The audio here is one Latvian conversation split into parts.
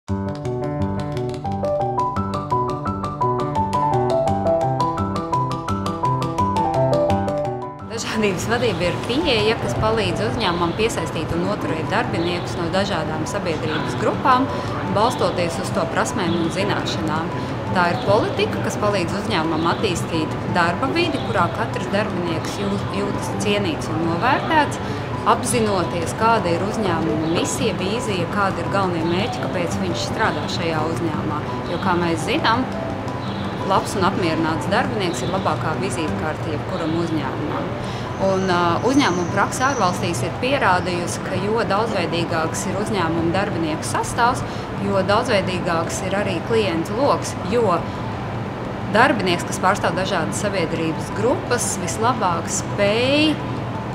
Dažādības vadība ir pieeja, kas palīdz uzņēmumam piesaistīt un noturēt darbiniekus no dažādām sabiedrības grupām, balstoties uz to prasmēm un zināšanām. Tā ir politika, kas palīdz uzņēmumam attīstīt darba vidi, kurā katrs darbinieks jūtas cienīts un novērtēts, apzinoties, kāda ir uzņēmuma misija, vīzija, kāda ir galvenie mērķi, kāpēc viņš strādā šajā uzņēmumā. Jo, kā mēs zinām, labs un apmierināts darbinieks ir labākā vizītkarte jebkuram uzņēmumam. Un uzņēmuma prakse ārvalstīs ir pierādījusi, ka jo daudzveidīgāks ir uzņēmuma darbinieku sastāvs, jo daudzveidīgāks ir arī klientu loks, jo darbinieks, kas pārstāv dažādas sabiedrības grupas, vislabāk spēj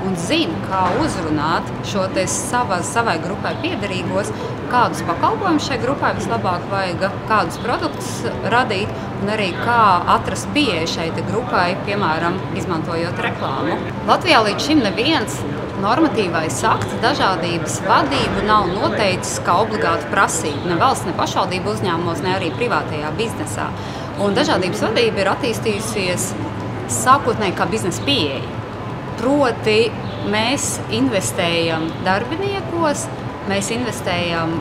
un zina, kā uzrunāt šo savai grupai piederīgos, kādus pakalpojumus šai grupai vislabāk vajag, kādus produktus radīt un arī kā atrast pieeju šai grupai, piemēram, izmantojot reklāmu. Latvijā līdz šim neviens normatīvais akts dažādības vadību nav noteicis kā obligātu prasību ne valsts, ne pašvaldību uzņēmumos, ne arī privātajā biznesā. Un dažādības vadība ir attīstījusies sākotnēji kā biznesa pieeja. Proti, mēs investējam darbiniekos, mēs investējam,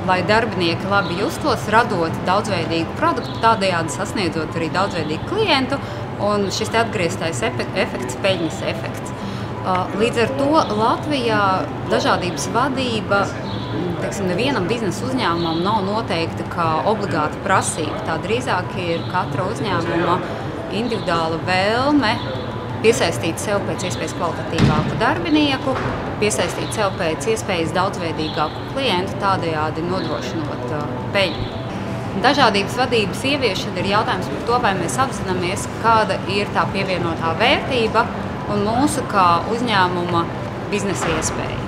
lai darbinieki labi justos, radot daudzveidīgu produktu, tādējādi sasniedzot arī daudzveidīgu klientu, un šis atgrieztais efekts, peļņas efekts. Līdz ar to Latvijā dažādības vadība, nevienam biznesa uzņēmumam nav noteikta kā obligāta prasība. Tā drīzāk ir katra uzņēmuma individuāla vēlme piesaistīt sev pēc iespējas kvalitatīvāku darbinieku, piesaistīt sev pēc iespējas daudzveidīgāku klientu, tādējādi nodrošinot peļņu. Dažādības vadības ieviešana ir jautājums par to, vai mēs apzināmies, kāda ir tā pievienotā vērtība un mūsu kā uzņēmuma biznesa iespēja.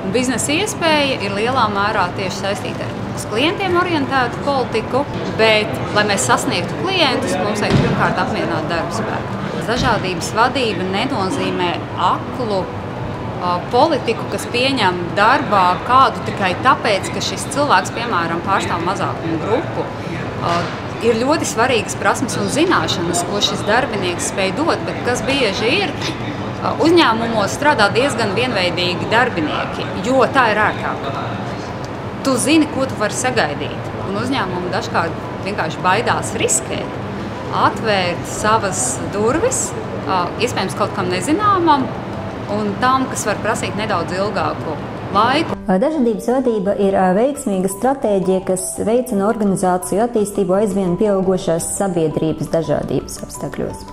Un biznesa iespēja ir lielā mērā tieši saistīta uz klientiem orientētu politiku, bet, lai mēs sasniegtu klientus, mums vajag pirmkārt apmierināt darba spēku. Dažādības vadība nenozīmē aklu politiku, kas pieņem darbā kādu tikai tāpēc, ka šis cilvēks, piemēram, pārstāv mazākumu grupu. Ir ļoti svarīgas prasmes un zināšanas, ko šis darbinieks spēj dot, bet kas bieži ir, uzņēmumos strādā diezgan vienveidīgi darbinieki, jo tā ir ērtāk. Tu zini, ko tu vari sagaidīt, un uzņēmumi dažkārt vienkārši baidās riskēt, atvērt savas durvis, iespējams kaut kam nezināmam, un tam, kas var prasīt nedaudz ilgāku laiku. Dažādības vadība ir veiksmīga stratēģija, kas veicina organizāciju attīstību aizvien pieaugošās sabiedrības dažādības apstākļos.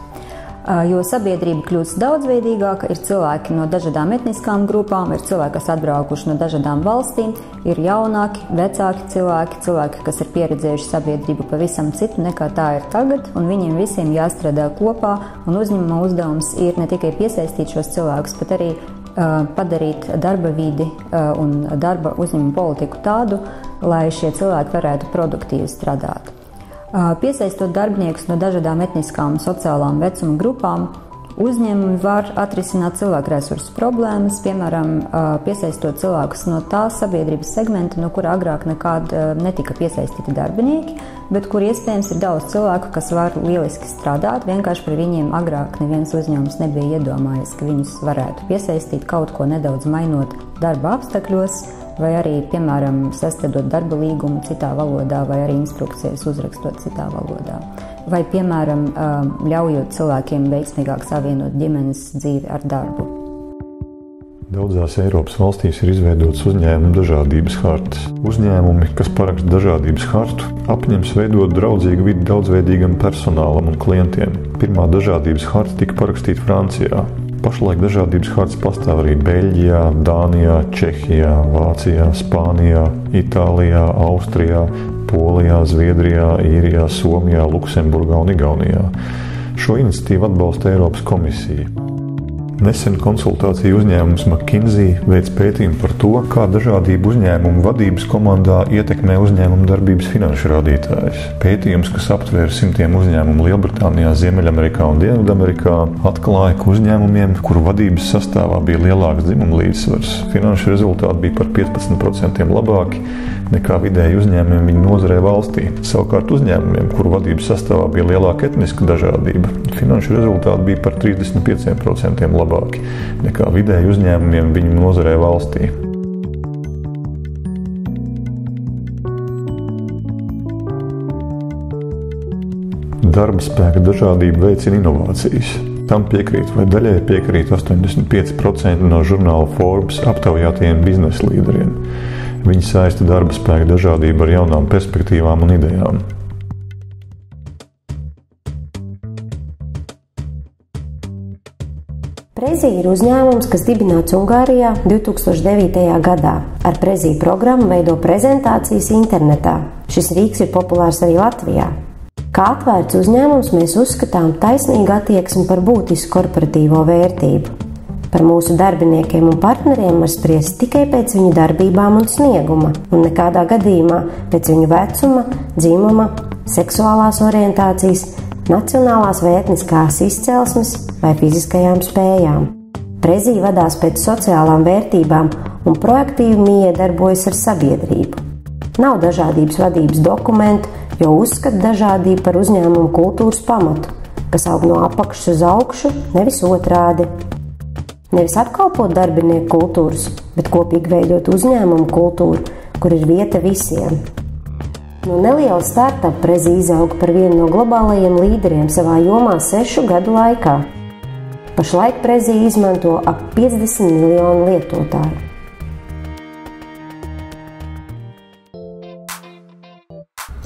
Jo sabiedrība kļūst daudzveidīgāka, ir cilvēki no dažādām etniskām grupām, ir cilvēki, kas atbraukuši no dažādām valstīm, ir jaunāki, vecāki cilvēki, kas ir pieredzējuši sabiedrību pavisam citu nekā tā ir tagad, un viņiem visiem jāstrādā kopā, un uzņēmuma uzdevums ir ne tikai piesaistīt šos cilvēkus, bet arī padarīt darba vidi un darba uzņēmuma politiku tādu, lai šie cilvēki varētu produktīvi strādāt. Piesaistot darbiniekus no dažādām etniskām un sociālām vecuma grupām, uzņēmumi var atrisināt cilvēku resursu problēmas, piemēram, piesaistot cilvēkus no tā sabiedrības segmenta, no kura agrāk nekad netika piesaistīti darbinieki, bet kur iespējams ir daudz cilvēku, kas var lieliski strādāt, vienkārši par viņiem agrāk neviens uzņēmums nebija iedomājies, ka viņus varētu piesaistīt kaut ko nedaudz mainot darba apstākļos, vai arī, piemēram, sastādot darba līgumu citā valodā, vai arī instrukcijas uzrakstot citā valodā. Vai, piemēram, ļaujot cilvēkiem veiksmīgāk savienot ģimenes dzīvi ar darbu. Daudzās Eiropas valstīs ir izveidotas uzņēmumu dažādības hartas. Uzņēmumi, kas paraksta dažādības hartu, apņems veidot draudzīgu vidi daudzveidīgam personālam un klientiem. Pirmā dažādības harta tika parakstīta Francijā. Pašlaik dažādības hartas pastāv arī Beļģijā, Dānijā, Čehijā, Vācijā, Spānijā, Itālijā, Austrijā, Polijā, Zviedrijā, Īrijā, Somijā, Luksemburgā un Igaunijā. Šo iniciatīvu atbalsta Eiropas komisija. Nesen konsultāciju uzņēmums McKinsey veic pētījumu par to, kā dažādība uzņēmumu vadības komandā ietekmē uzņēmumu darbības finanšu rādītājus. Pētījums, kas aptvēra simtiem uzņēmumu Lielbritānijā, Ziemeļamerikā un Dienvidamerikā, atklāja, ka uzņēmumiem, kuru vadības sastāvā bija lielāks dzimuma līdzsvars, finanšu rezultāti bija par 15% labāki nekā vidēji uzņēmumiem viņu nozarē valstī. Savukārt uzņēmumiem, kuru vadības sastāvā bija lielāka etniska dažādība, finanšu rezultāti bija par 35% labāki nekā vidēji uzņēmumiem viņu nozarē valstī. Darba spēka dažādība veicina inovācijas. Tam piekrīt vai daļai piekrīt 85% no žurnāla Forbes aptaujātajiem biznesa līderiem. Viņi saista darba spēka dažādību ar jaunām perspektīvām un idejām. Prezi ir uzņēmums, kas dibināts Ungārijā 2009. gadā. Ar Prezi programmu veido prezentācijas internetā. Šis rīks ir populārs arī Latvijā. Kā atvērts uzņēmums mēs uzskatām taisnīgu attieksmi par būtisku korporatīvo vērtību. Par mūsu darbiniekiem un partneriem var spriest tikai pēc viņu darbībām un snieguma, un nekādā gadījumā pēc viņu vecuma, dzimuma, seksuālās orientācijas, nacionālās vai etniskās izcelsmes vai fiziskajām spējām. Prezi vadās pēc sociālām vērtībām un proaktīvi miedarbojas ar sabiedrību. Nav dažādības vadības dokumentu, jo uzskata dažādību par uzņēmumu kultūras pamatu, kas aug no apakšas uz augšu, nevis otrādi. Nevis apkalpot darbinieku kultūras, bet kopīgi veidot uzņēmumu kultūru, kur ir vieta visiem. No neliela startup Prezi izauga par vienu no globālajiem līderiem savā jomā 6 gadu laikā. Pašlaik Prezi izmanto ap 50 miljonu lietotāju.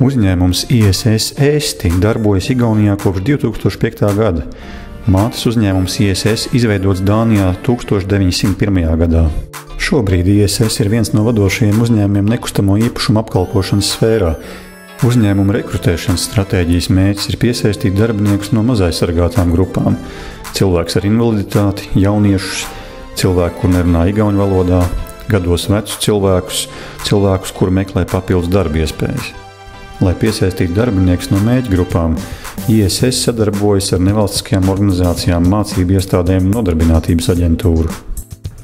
Uzņēmums ISS Ēsti darbojas Igaunijā kopš 2005. gada. Mātes uzņēmums ISS izveidots Dānijā 1901. gadā. Šobrīd ISS ir viens no vadošajiem uzņēmumiem nekustamo īpašumu apkalpošanas sfērā. Uzņēmuma rekrutēšanas stratēģijas mērķis ir piesaistīt darbiniekus no mazaizsargātām grupām – cilvēks ar invaliditāti, jauniešus, cilvēku, kur nerunā igauņu valodā, gados vecus cilvēkus, kuri meklē papildus darba iespējas. Lai piesaistītu darbiniekus no mērķa grupām, ISS sadarbojas ar nevalstiskajām organizācijām, mācību iestādēm un nodarbinātības aģentūru.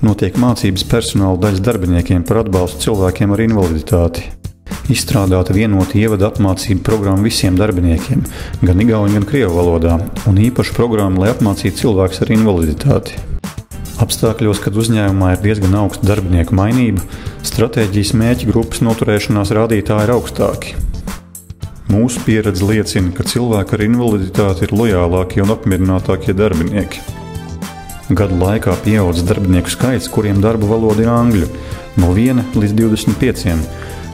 Notiek mācības personāla daļas darbiniekiem par atbalstu cilvēkiem ar invaliditāti. Izstrādāta vienota ievada apmācību programma visiem darbiniekiem, gan igauņu, gan krievu valodā, un īpaša programma, lai apmācītu cilvēkus ar invaliditāti. Apstākļos, kad uzņēmumā ir diezgan augsta darbinieku mainība, stratēģijas mērķa grupas noturēšanās rādītāji ir augstāki. Mūsu pieredze liecina, ka cilvēki ar invaliditāti ir lojālākie un apmierinātākie darbinieki. Gadu laikā pieaudzis darbinieku skaits, kuriem darba valoda ir angļu, no 1 līdz 25,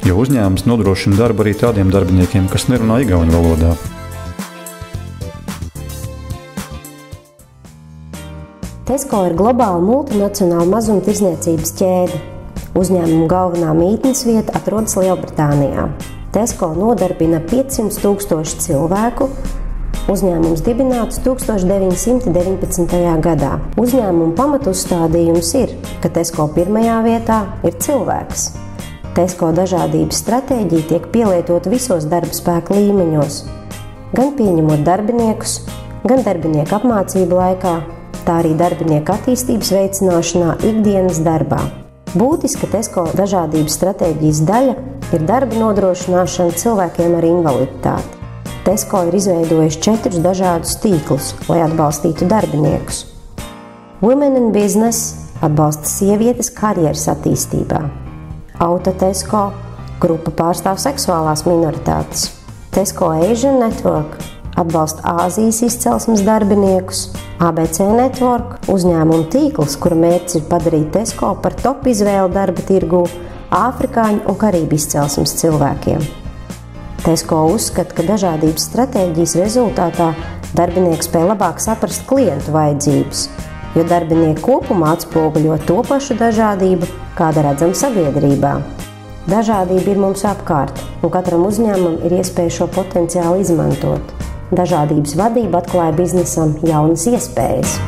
jo uzņēmums nodrošina darbu arī tādiem darbiniekiem, kas nerunā igauņu valodā. Tesco ir globāla multinacionāla mazumtirdzniecības ķēde. Uzņēmuma galvenā mītnes vieta atrodas Lielbritānijā. Tesco nodarbina 500 000 cilvēku. Uzņēmums dibināts 1919. gadā. Uzņēmuma pamatuzstādījums ir, ka Tesco pirmajā vietā ir cilvēks. Tesco dažādības stratēģija tiek pielietota visos darba spēka līmeņos, gan pieņemot darbiniekus, gan darbinieku apmācību laikā, tā arī darbinieku attīstības veicināšanā ikdienas darbā. Būtiska Tesco dažādības stratēģijas daļa ir darba nodrošināšana cilvēkiem ar invaliditāti. Tesco ir izveidojis 4 dažādus tīklus, lai atbalstītu darbiniekus. Women in Business atbalsta sievietes karjeras attīstībā. Auto Tesco grupa pārstāv seksuālās minoritātes. Tesco Asian Network atbalsta Āzijas izcelsmes darbiniekus. ABC Network uzņēmuma tīkls, kura mērķis ir padarīt Tesco par top izvēli darba tirgū āfrikāņu un karību izcelsmes cilvēkiem. Tesco uzskata, ka dažādības stratēģijas rezultātā darbinieki spēj labāk saprast klientu vajadzības, jo darbinieki kopumā atspoguļo to pašu dažādību, kāda redzama sabiedrībā. Dažādība ir mums apkārt, un katram uzņēmumam ir iespēja šo potenciālu izmantot. Dažādības vadība atklāja biznesam jaunas iespējas.